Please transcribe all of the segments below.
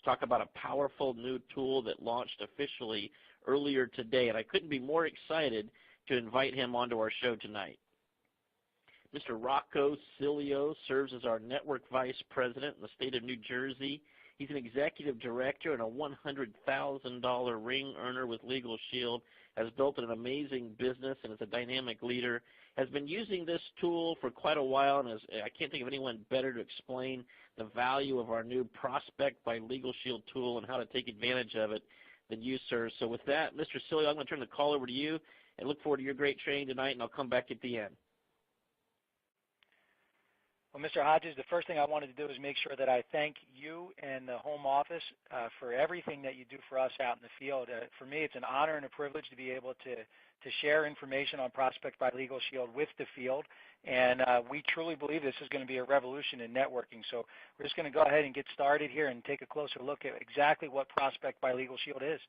to talk about a powerful new tool that launched officially earlier today, and I couldn't be more excited to invite him onto our show tonight. Mr. Rocco Cilio serves as our Network Vice President in the state of New Jersey. He's an executive director and a $100,000 ring earner with Legal Shield, has built an amazing business and is a dynamic leader, has been using this tool for quite a while, and I can't think of anyone better to explain the value of our new Prospect by Legal Shield tool and how to take advantage of it than you, sir. So with that, Mr. Cilio, I'm going to turn the call over to you and look forward to your great training tonight, and I'll come back at the end. Well, Mr. Hodges, the first thing I wanted to do is make sure that I thank you and the home office for everything that you do for us out in the field. For me, it's an honor and a privilege to be able to share information on Prospect by Legal Shield with the field, and we truly believe this is going to be a revolution in networking. So we're just going to go ahead and get started here and take a closer look at exactly what Prospect by Legal Shield is.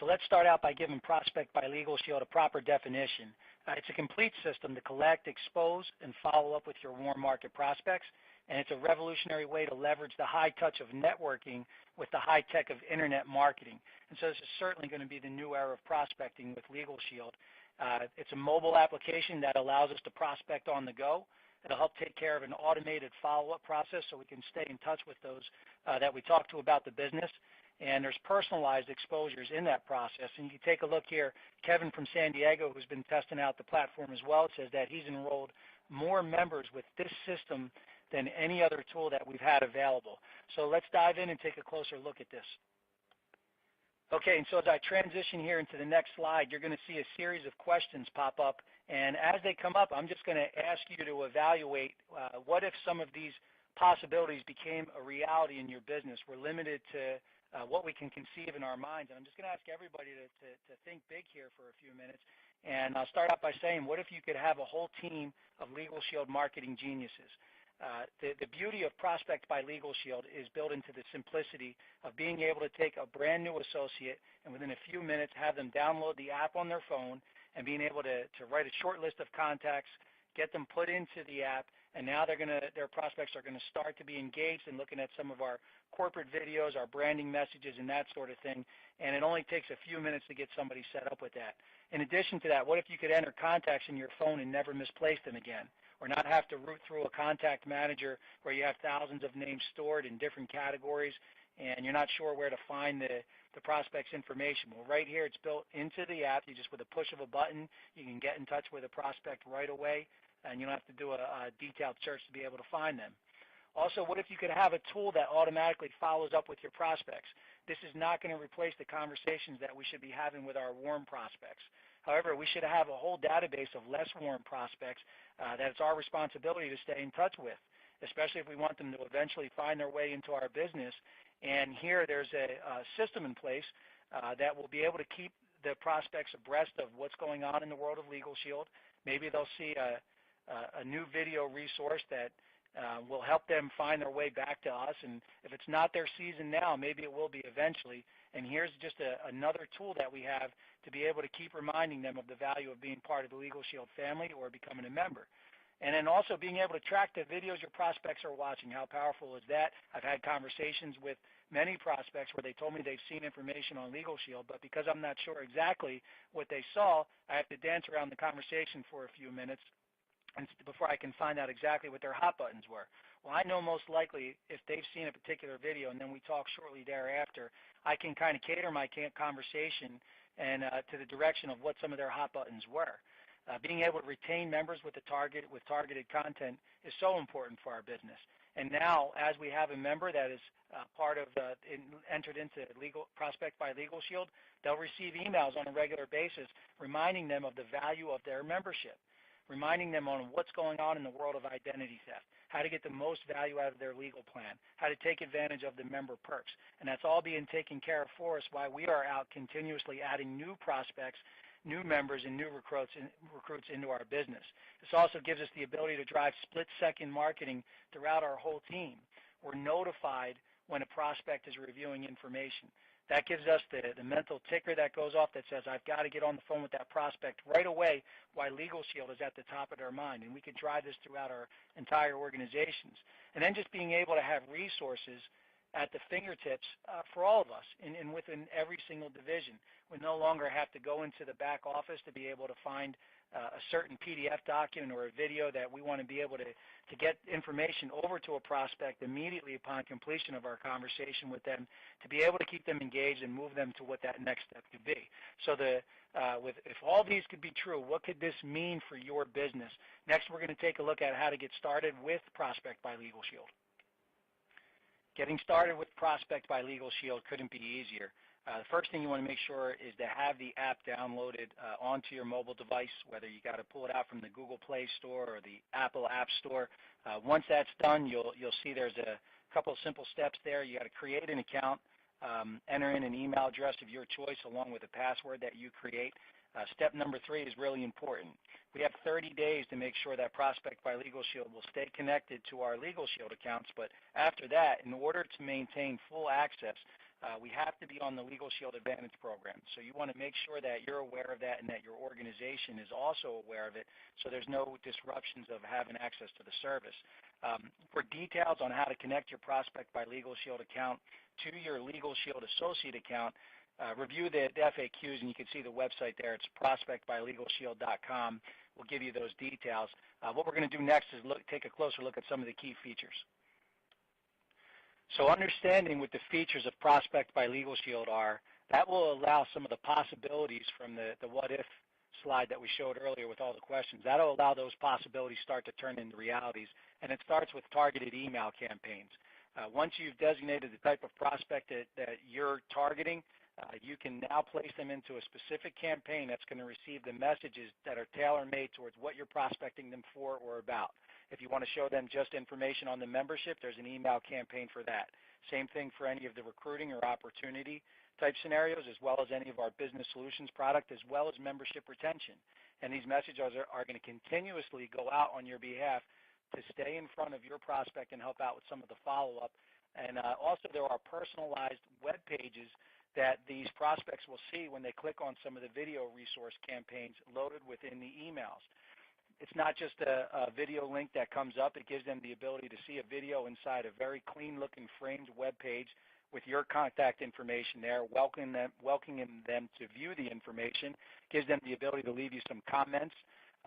So let's start out by giving Prospect by Legal Shield a proper definition. It's a complete system to collect, expose, and follow up with your warm market prospects, and it's a revolutionary way to leverage the high touch of networking with the high tech of internet marketing. And so this is certainly going to be the new era of prospecting with Legal Shield. It's a mobile application that allows us to prospect on the go. It'll help take care of an automated follow-up process so we can stay in touch with those that we talk to about the business. And there's personalized exposures in that process. And you can take a look here. Kevin from San Diego, who's been testing out the platform as well, says that he's enrolled more members with this system than any other tool that we've had available. So let's dive in and take a closer look at this. Okay, and so as I transition here into the next slide, you're going to see a series of questions pop up. And as they come up, I'm just going to ask you to evaluate what if some of these possibilities became a reality in your business. We're limited to what we can conceive in our minds. And I'm just going to ask everybody to think big here for a few minutes. And I'll start out by saying, what if you could have a whole team of Legal Shield marketing geniuses? The beauty of Prospect by Legal Shield is built into the simplicity of being able to take a brand new associate and within a few minutes have them download the app on their phone and being able to write a short list of contacts, get them put into the app, and now their prospects are going to start to be engaged in looking at some of our corporate videos, our branding messages, and that sort of thing. And it only takes a few minutes to get somebody set up with that. In addition to that, what if you could enter contacts in your phone and never misplace them again, or not have to root through a contact manager where you have thousands of names stored in different categories and you're not sure where to find the prospect's information? Well, right here, it's built into the app. You just, with a push of a button, you can get in touch with a prospect right away, and you don't have to do a detailed search to be able to find them. Also, what if you could have a tool that automatically follows up with your prospects? This is not going to replace the conversations that we should be having with our warm prospects. However, we should have a whole database of less warm prospects that it's our responsibility to stay in touch with, especially if we want them to eventually find their way into our business. And here there's a system in place that will be able to keep the prospects abreast of what's going on in the world of Legal Shield. Maybe they'll see a new video resource that will help them find their way back to us. And if it's not their season now, maybe it will be eventually. And here's just another tool that we have to be able to keep reminding them of the value of being part of the Legal Shield family or becoming a member. And then also being able to track the videos your prospects are watching. How powerful is that? I've had conversations with many prospects where they told me they've seen information on Legal Shield, but because I'm not sure exactly what they saw, I have to dance around the conversation for a few minutes before I can find out exactly what their hot buttons were. Well, I know most likely if they've seen a particular video and then we talk shortly thereafter, I can kind of cater my conversation and to the direction of what some of their hot buttons were. Being able to retain members with targeted content is so important for our business. And now, as we have a member that is part of entered into Prospect by Legal Shield, they'll receive emails on a regular basis reminding them of the value of their membership, reminding them on what's going on in the world of identity theft, how to get the most value out of their legal plan, how to take advantage of the member perks. And that's all being taken care of for us while we are out continuously adding new prospects, new members, and new recruits into our business. This also gives us the ability to drive split-second marketing throughout our whole team. We're notified when a prospect is reviewing information. That gives us the mental ticker that goes off that says, I've got to get on the phone with that prospect right away while Legal Shield is at the top of their mind. And we can drive this throughout our entire organizations. And then just being able to have resources at the fingertips for all of us and within every single division. We no longer have to go into the back office to be able to find a certain PDF document or a video that we want to be able to get information over to a prospect immediately upon completion of our conversation with them, to be able to keep them engaged and move them to what that next step could be. So if all these could be true, what could this mean for your business? Next, we're going to take a look at how to get started with Prospect by Legal Shield. Getting started with Prospect by Legal Shield couldn't be easier. The first thing you want to make sure is to have the app downloaded onto your mobile device, whether you got to pull it out from the Google Play Store or the Apple App Store. Once that's done, you'll see there's a couple of simple steps there. You got to create an account, enter in an email address of your choice along with a password that you create. Step number 3 is really important. We have 30 days to make sure that Prospect by Legal Shield will stay connected to our Legal Shield accounts, but after that, in order to maintain full access, we have to be on the Legal Shield Advantage program. So you want to make sure that you're aware of that and that your organization is also aware of it so there's no disruptions of having access to the service. For details on how to connect your Prospect by Legal Shield account to your Legal Shield Associate account, review the FAQs, and you can see the website there. It's prospectbylegalshield.com. We'll give you those details. What we're going to do next is take a closer look at some of the key features. So understanding what the features of Prospect by Legal Shield are, that will allow some of the possibilities from the what-if slide that we showed earlier with all the questions. That will allow those possibilities start to turn into realities, and it starts with targeted email campaigns. Once you've designated the type of prospect that you're targeting, you can now place them into a specific campaign that's going to receive the messages that are tailor-made towards what you're prospecting them for or about. If you want to show them just information on the membership, there's an email campaign for that. Same thing for any of the recruiting or opportunity type scenarios, as well as any of our business solutions product, as well as membership retention. And these messages are going to continuously go out on your behalf to stay in front of your prospect and help out with some of the follow-up. And also there are personalized web pages that these prospects will see when they click on some of the video resource campaigns loaded within the emails. It's not just a video link that comes up. It gives them the ability to see a video inside a very clean-looking framed web page with your contact information there, welcoming them to view the information, gives them the ability to leave you some comments,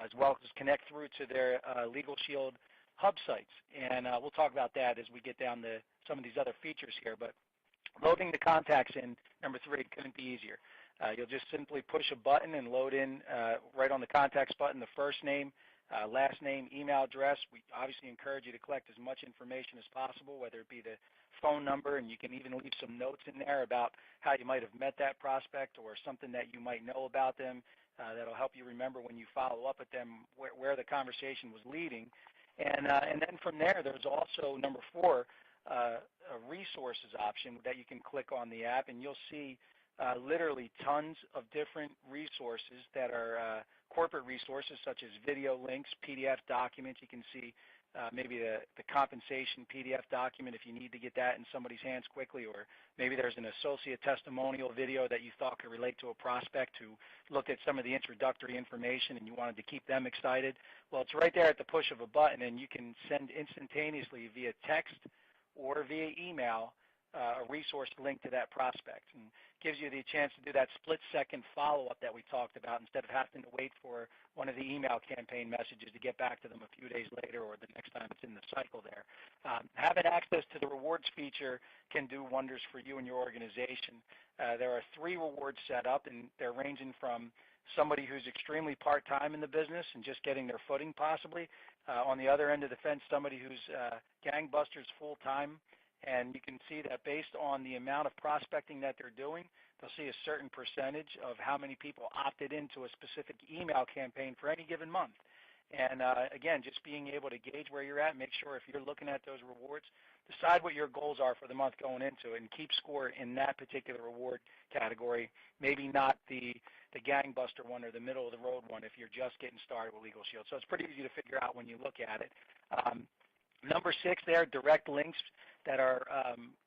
as well as connect through to their Legal Shield hub sites. And we'll talk about that as we get down to some of these other features here. But loading the contacts in, number 3, couldn't be easier. You'll just simply push a button and load in right on the contacts button the first name, last name, email address. We obviously encourage you to collect as much information as possible, whether it be the phone number, and you can even leave some notes in there about how you might have met that prospect or something that you might know about them that'll help you remember when you follow up with them where the conversation was leading. And then from there, there's also, number 4, a resources option that you can click on the app, and you'll see literally tons of different resources that are corporate resources, such as video links, PDF documents. You can see maybe the compensation PDF document if you need to get that in somebody's hands quickly, or maybe there's an associate testimonial video that you thought could relate to a prospect who looked at some of the introductory information and you wanted to keep them excited. Well, it's right there at the push of a button, and you can send instantaneously via text or via email a resource link to that prospect, and gives you the chance to do that split-second follow-up that we talked about instead of having to wait for one of the email campaign messages to get back to them a few days later or the next time it's in the cycle there. Having access to the rewards feature can do wonders for you and your organization. There are 3 rewards set up, and they're ranging from somebody who's extremely part-time in the business and just getting their footing possibly. On the other end of the fence, somebody who's gangbusters full-time. And you can see that based on the amount of prospecting that they're doing, they'll see a certain percentage of how many people opted into a specific email campaign for any given month. And again, just being able to gauge where you're at, make sure if you're looking at those rewards, decide what your goals are for the month going into it and keep score in that particular reward category, maybe not the gangbuster one or the middle of the road one if you're just getting started with Legal Shield. So it's pretty easy to figure out when you look at it. Number 6 there, direct links that are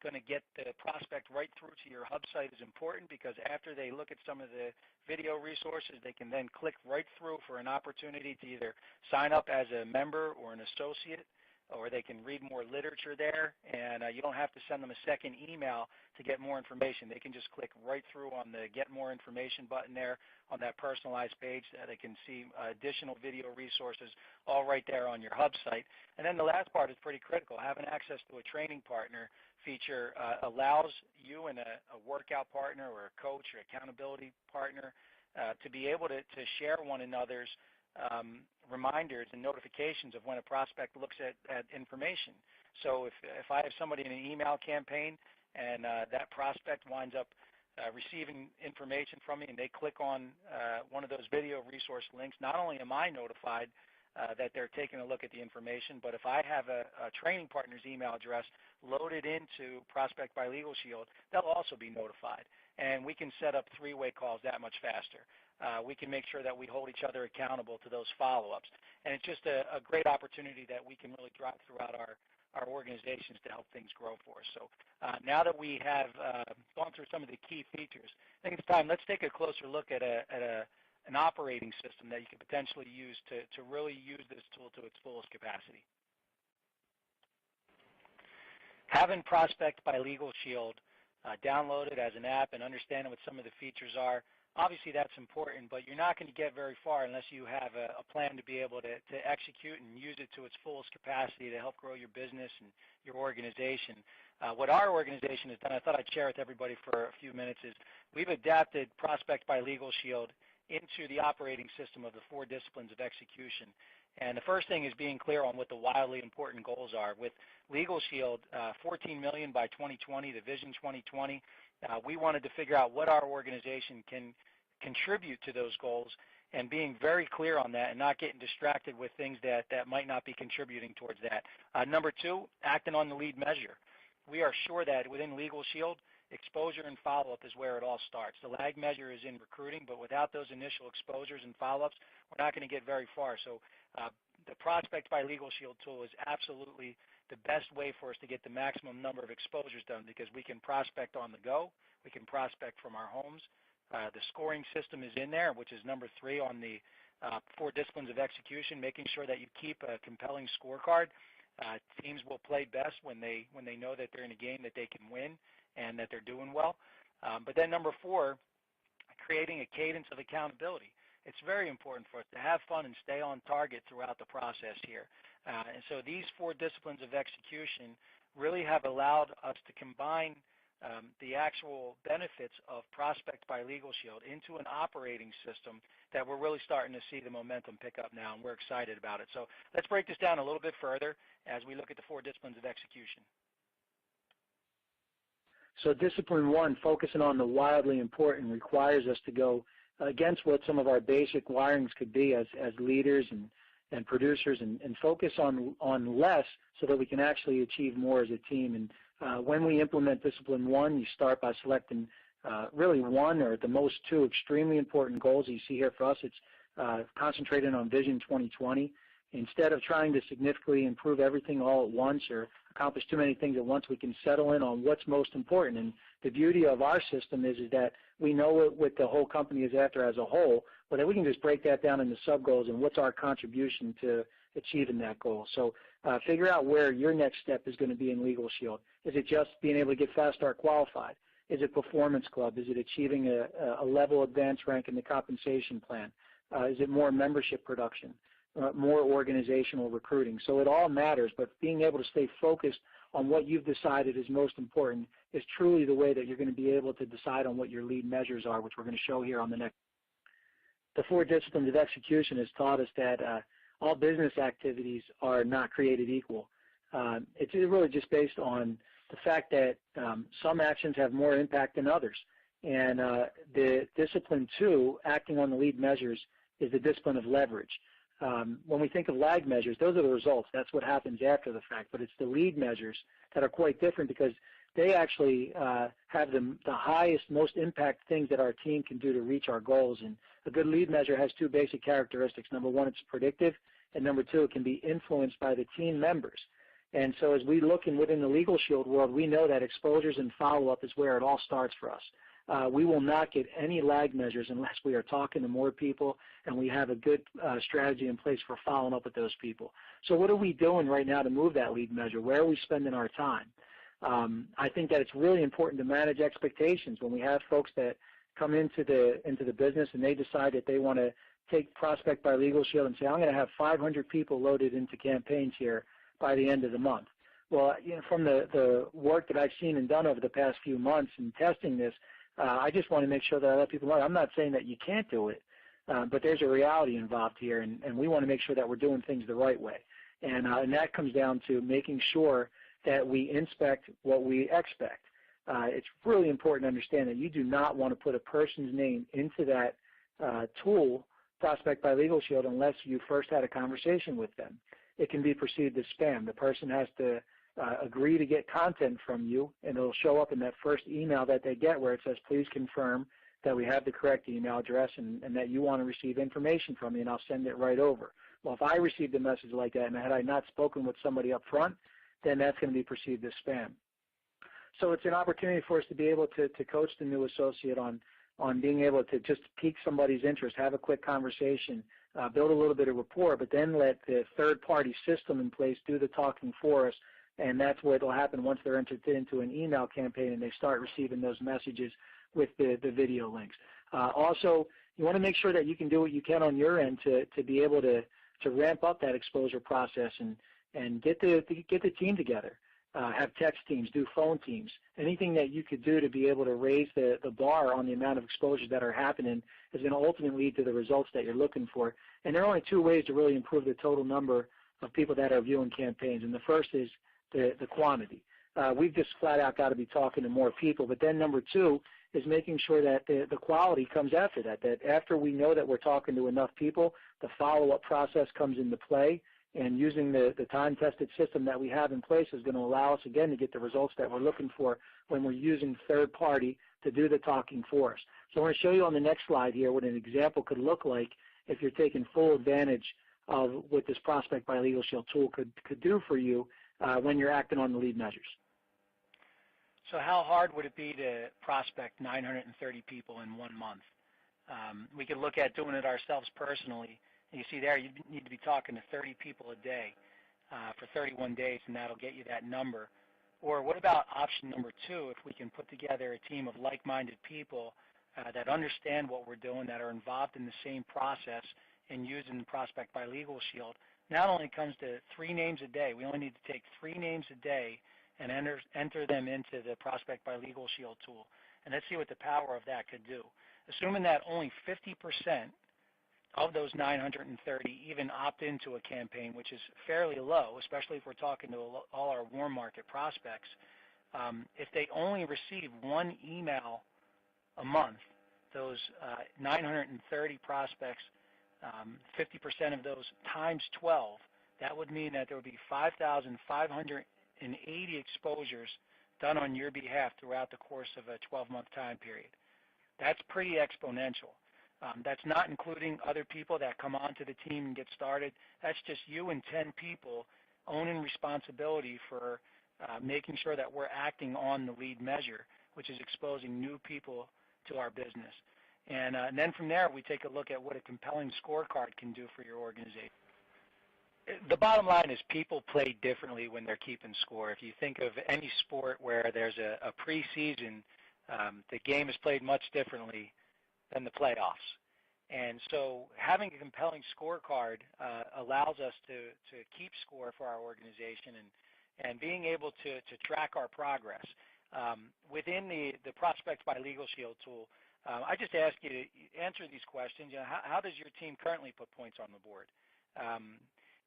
going to get the prospect right through to your hub site is important, because after they look at some of the video resources, they can then click right through for an opportunity to either sign up as a member or an associate or they can read more literature there, and you don't have to send them a second email to get more information. They can just click right through on the Get More Information button there on that personalized page. They can see additional video resources all right there on your hub site. And then the last part is pretty critical. Having access to a training partner feature allows you and a workout partner or a coach or accountability partner to be able to share one another's reminders and notifications of when a prospect looks at information. So if I have somebody in an email campaign and that prospect winds up receiving information from me and they click on one of those video resource links, not only am I notified that they're taking a look at the information, but if I have a training partner's email address loaded into Prospect by Legal Shield, they'll also be notified. And we can set up three-way calls that much faster. We can make sure that we hold each other accountable to those follow-ups. And it's just a great opportunity that we can really drive throughout our organizations to help things grow for us. So now that we have gone through some of the key features, I think it's time. Let's take a closer look at an operating system that you could potentially use to really use this tool to its fullest capacity. Having Prospect by Legal Shield downloaded as an app and understanding what some of the features are, obviously that's important, but you're not going to get very far unless you have a plan to be able to execute and use it to its fullest capacity to help grow your business and your organization. What our organization has done, I thought I'd share with everybody for a few minutes, is we've adapted Prospect by Legal Shield into the operating system of the 4 disciplines of execution. And the first thing is being clear on what the wildly important goals are. With Legal Shield, 14 million by 2020, the Vision 2020, we wanted to figure out what our organization can contribute to those goals and being very clear on that and not getting distracted with things that might not be contributing towards that. Number 2, acting on the lead measure. We are sure that within Legal Shield, exposure and follow-up is where it all starts. The lag measure is in recruiting, but without those initial exposures and follow-ups, we're not going to get very far. So the Prospect by Legal Shield tool is absolutely the best way for us to get the maximum number of exposures done, because we can prospect on the go, we can prospect from our homes. The scoring system is in there, which is number 3 on the 4 disciplines of execution, making sure that you keep a compelling scorecard. Teams will play best when they know that they're in a game that they can win and that they're doing well. But then number 4, creating a cadence of accountability. It's very important for us to have fun and stay on target throughout the process here. And so these 4 disciplines of execution really have allowed us to combine the actual benefits of Prospect by Legal Shield into an operating system that we're really starting to see the momentum pick up now, and we're excited about it. So let's break this down a little bit further as we look at the 4 disciplines of execution. So discipline 1, focusing on the wildly important, requires us to go against what some of our basic wirings could be as leaders and producers, and focus on less so that we can actually achieve more as a team. And when we implement discipline 1, you start by selecting really 1 or at the most 2 extremely important goals. You see here for us, it's concentrating on Vision 2020. Instead of trying to significantly improve everything all at once or accomplish too many things at once, we can settle in on what's most important. And the beauty of our system is that we know what the whole company is after as a whole, but then we can just break that down into sub-goals and what's our contribution to achieving that goal. So figure out where your next step is going to be in Legal Shield. Is it just being able to get Fast Start qualified? Is it Performance Club? Is it achieving a level advanced rank in the compensation plan? Is it more membership production? More organizational recruiting? So it all matters, but being able to stay focused on what you've decided is most important is truly the way that you're going to be able to decide on what your lead measures are, which we're going to show here on the next. The 4 disciplines of execution has taught us that all business activities are not created equal. It's really just based on the fact that some actions have more impact than others. And the discipline 2, acting on the lead measures, is the discipline of leverage. When we think of lag measures, those are the results. That's what happens after the fact. But it's the lead measures that are quite different, because they actually have the highest, most impact things that our team can do to reach our goals. And a good lead measure has 2 basic characteristics. Number 1, it's predictive, and number 2, it can be influenced by the team members. And so as we look within the Legal Shield world, we know that exposures and follow-up is where it all starts for us. we will not get any lag measures unless we are talking to more people and we have a good strategy in place for following up with those people. So what are we doing right now to move that lead measure? Where are we spending our time? I think that it's really important to manage expectations when we have folks that come into the business and they decide that they want to take Prospect by Legal Shield and say, I'm going to have 500 people loaded into campaigns here by the end of the month. Well, from the work that I've seen and done over the past few months in testing this, I just want to make sure that I let people know. I'm not saying that you can't do it, but there's a reality involved here, and we want to make sure that we're doing things the right way. And that comes down to making sure that we inspect what we expect. It's really important to understand that you do not want to put a person's name into that tool, Prospect by Legal Shield, unless you first had a conversation with them. It can be perceived as spam. The person has to agree to get content from you, and it'll show up in that first email that they get where it says, please confirm that we have the correct email address and that you want to receive information from me, and I'll send it right over. Well, if I received a message like that and had I not spoken with somebody up front, then that's going to be perceived as spam. So it's an opportunity for us to be able to coach the new associate on being able to just pique somebody's interest, have a quick conversation, build a little bit of rapport, but then let the third-party system in place do the talking for us, and that's what will happen once they're entered into an email campaign and they start receiving those messages with the video links. Also, you want to make sure that you can do what you can on your end to be able to ramp up that exposure process and get the team together. Have text teams, do phone teams. Anything that you could do to be able to raise the bar on the amount of exposures that are happening is going to ultimately lead to the results that you're looking for. And there are only two ways to really improve the total number of people that are viewing campaigns. And the first is the quantity. We've just flat out got to be talking to more people. But then number two is making sure that the quality comes after that, that after we know that we're talking to enough people, the follow-up process comes into play. And using the time-tested system that we have in place is going to allow us, again, to get the results that we're looking for when we're using third party to do the talking for us. So I want to show you on the next slide here what an example could look like if you're taking full advantage of what this Prospect by Legal Shield tool could do for you when you're acting on the lead measures. So how hard would it be to prospect 930 people in 1 month? We could look at doing it ourselves personally. You see there, you need to be talking to 30 people a day for 31 days, and that'll get you that number. Or what about option number two, if we can put together a team of like-minded people that understand what we're doing, that are involved in the same process and using the Prospect by Legal Shield. Not only comes to 3 names a day, we only need to take 3 names a day and enter them into the Prospect by Legal Shield tool. And let's see what the power of that could do. Assuming that only 50% of those 930 even opt into a campaign, which is fairly low, especially if we're talking to all our warm market prospects. If they only receive 1 email a month, those 930 prospects, 50% of those times 12, that would mean that there would be 5,580 exposures done on your behalf throughout the course of a 12-month time period. That's pretty exponential. That's not including other people that come onto the team and get started. That's just you and 10 people owning responsibility for making sure that we're acting on the lead measure, which is exposing new people to our business. And then from there, we take a look at what a compelling scorecard can do for your organization. The bottom line is people play differently when they're keeping score. If you think of any sport where there's a preseason, the game is played much differently than the playoffs. And so having a compelling scorecard allows us to keep score for our organization and being able to track our progress. Within the Prospect by Legal Shield tool, I just ask you to answer these questions. How does your team currently put points on the board?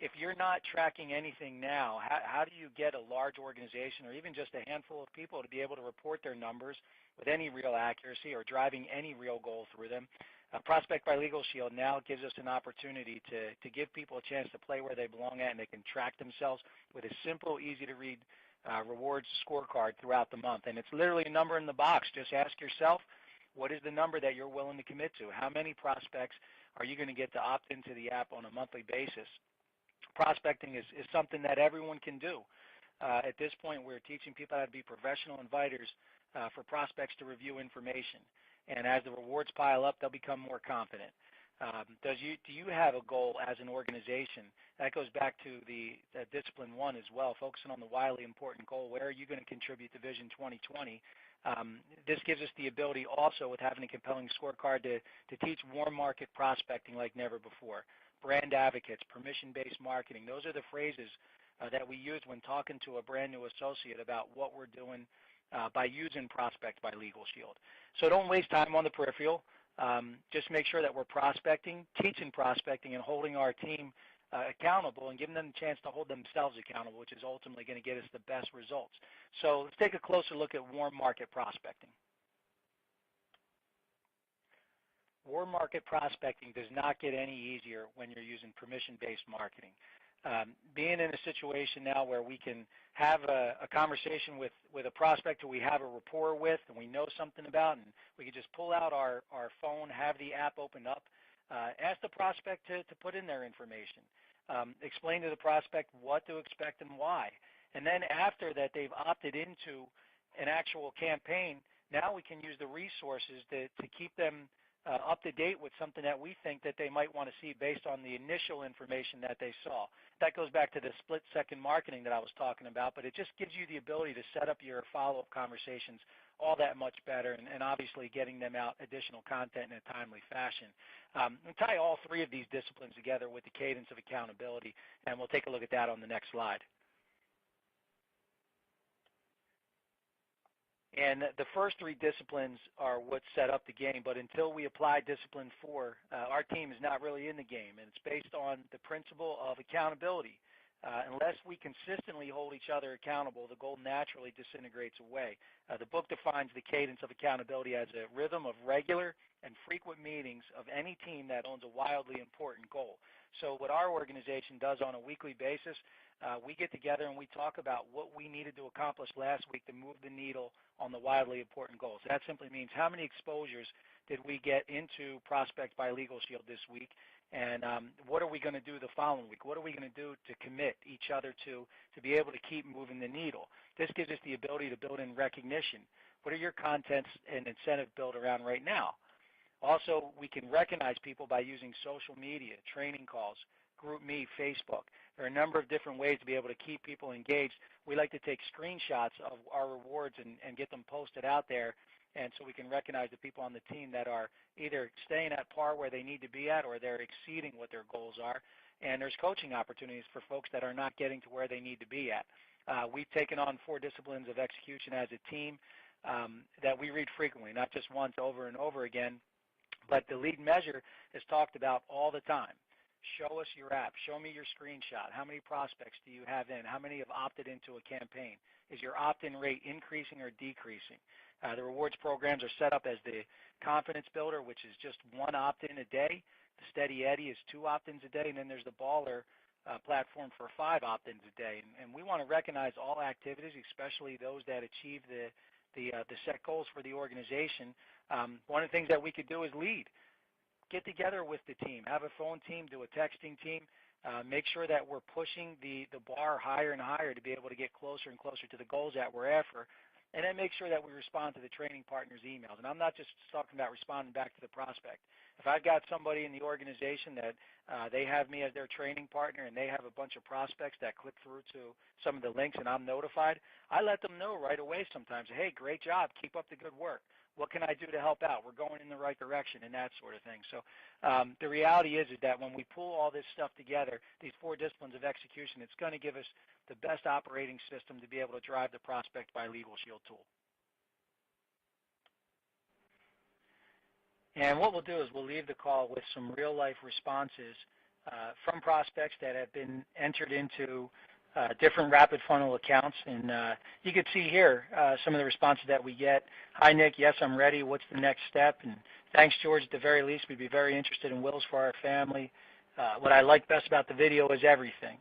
If you're not tracking anything now, how do you get a large organization or even just a handful of people to be able to report their numbers with any real accuracy or driving any real goal through them? Prospect by Legal Shield now gives us an opportunity to give people a chance to play where they belong at, and they can track themselves with a simple, easy-to-read rewards scorecard throughout the month. And it's literally a number in the box. Just ask yourself, what is the number that you're willing to commit to? How many prospects are you going to get to opt into the app on a monthly basis? Prospecting is something that everyone can do. At this point, we're teaching people how to be professional inviters for prospects to review information. And as the rewards pile up, they'll become more confident. Do you have a goal as an organization? That goes back to the Discipline 1 as well, focusing on the wildly important goal. Where are you going to contribute to Vision 2020? This gives us the ability also, with having a compelling scorecard, to teach warm market prospecting like never before. Brand advocates, permission-based marketing, those are the phrases that we use when talking to a brand new associate about what we're doing by using Prospect by Legal Shield. So don't waste time on the peripheral. Just make sure that we're prospecting, teaching prospecting, and holding our team accountable and giving them the chance to hold themselves accountable, which is ultimately going to get us the best results. So let's take a closer look at warm market prospecting. Warm market prospecting does not get any easier when you're using permission-based marketing. Being in a situation now where we can have a conversation with a prospect who we have a rapport with and we know something about, and we can just pull out our phone, have the app open up, ask the prospect to put in their information, explain to the prospect what to expect and why. And then after that they've opted into an actual campaign, now we can use the resources to keep them up to date with something that we think that they might want to see based on the initial information that they saw. That goes back to the split-second marketing that I was talking about, but it just gives you the ability to set up your follow-up conversations all that much better, and obviously getting them out additional content in a timely fashion. We'll tie all three of these disciplines together with the cadence of accountability, and we'll take a look at that on the next slide. And the first three disciplines are what set up the game, but until we apply Discipline 4, our team is not really in the game, and it's based on the principle of accountability. Unless we consistently hold each other accountable, the goal naturally disintegrates away. The book defines the cadence of accountability as a rhythm of regular and frequent meetings of any team that owns a wildly important goal. So what our organization does on a weekly basis, we get together and we talk about what we needed to accomplish last week to move the needle on the wildly important goals. That simply means how many exposures did we get into Prospect by Legal Shield this week, and what are we going to do the following week? What are we going to do to commit each other to be able to keep moving the needle? This gives us the ability to build in recognition. What are your contents and incentive built around right now? Also, we can recognize people by using social media, training calls, GroupMe, Facebook. There are a number of different ways to be able to keep people engaged. We like to take screenshots of our rewards and get them posted out there, and so we can recognize the people on the team that are either staying at par where they need to be at, or they're exceeding what their goals are. And there's coaching opportunities for folks that are not getting to where they need to be at. We've taken on 4 disciplines of execution as a team that we read frequently, not just once, over and over again. But the lead measure is talked about all the time. Show us your app. Show me your screenshot. How many prospects do you have in? How many have opted into a campaign? Is your opt-in rate increasing or decreasing? The rewards programs are set up as the Confidence Builder, which is just 1 opt-in a day. The Steady Eddie is 2 opt-ins a day. And then there's the Baller platform for 5 opt-ins a day. And we want to recognize all activities, especially those that achieve the set goals for the organization. One of the things that we could do is lead. Get together with the team. Have a phone team, do a texting team. Make sure that we're pushing the bar higher and higher to be able to get closer and closer to the goals that we're after. And then make sure that we respond to the training partners' emails. And I'm not just talking about responding back to the prospect. If I've got somebody in the organization that they have me as their training partner and they have a bunch of prospects that click through to some of the links and I'm notified, I let them know right away sometimes, hey, great job, keep up the good work. What can I do to help out? We're going in the right direction and that sort of thing. So the reality is that when we pull all this stuff together, these 4 disciplines of execution, it's going to give us the best operating system to be able to drive the Prospect by Legal Shield tool. And what we'll do is we'll leave the call with some real-life responses from prospects that have been entered into different rapid funnel accounts. And you can see here some of the responses that we get. Hi, Nick. Yes, I'm ready. What's the next step? And thanks, George. At the very least, we'd be very interested in wills for our family. What I like best about the video is everything.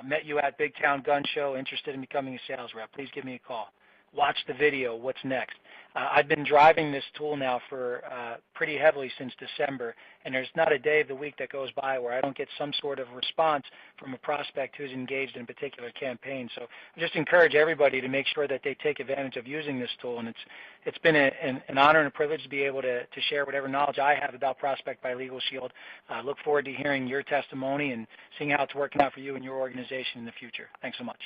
Met you at Big Town Gun Show. Interested in becoming a sales rep. Please give me a call. watch the video, what's next. I've been driving this tool now for pretty heavily since December, and there's not a day of the week that goes by where I don't get some sort of response from a prospect who's engaged in a particular campaign. So I just encourage everybody to make sure that they take advantage of using this tool, and it's been an honor and a privilege to be able to share whatever knowledge I have about Prospect by Legal Shield. I look forward to hearing your testimony and seeing how it's working out for you and your organization in the future. Thanks so much.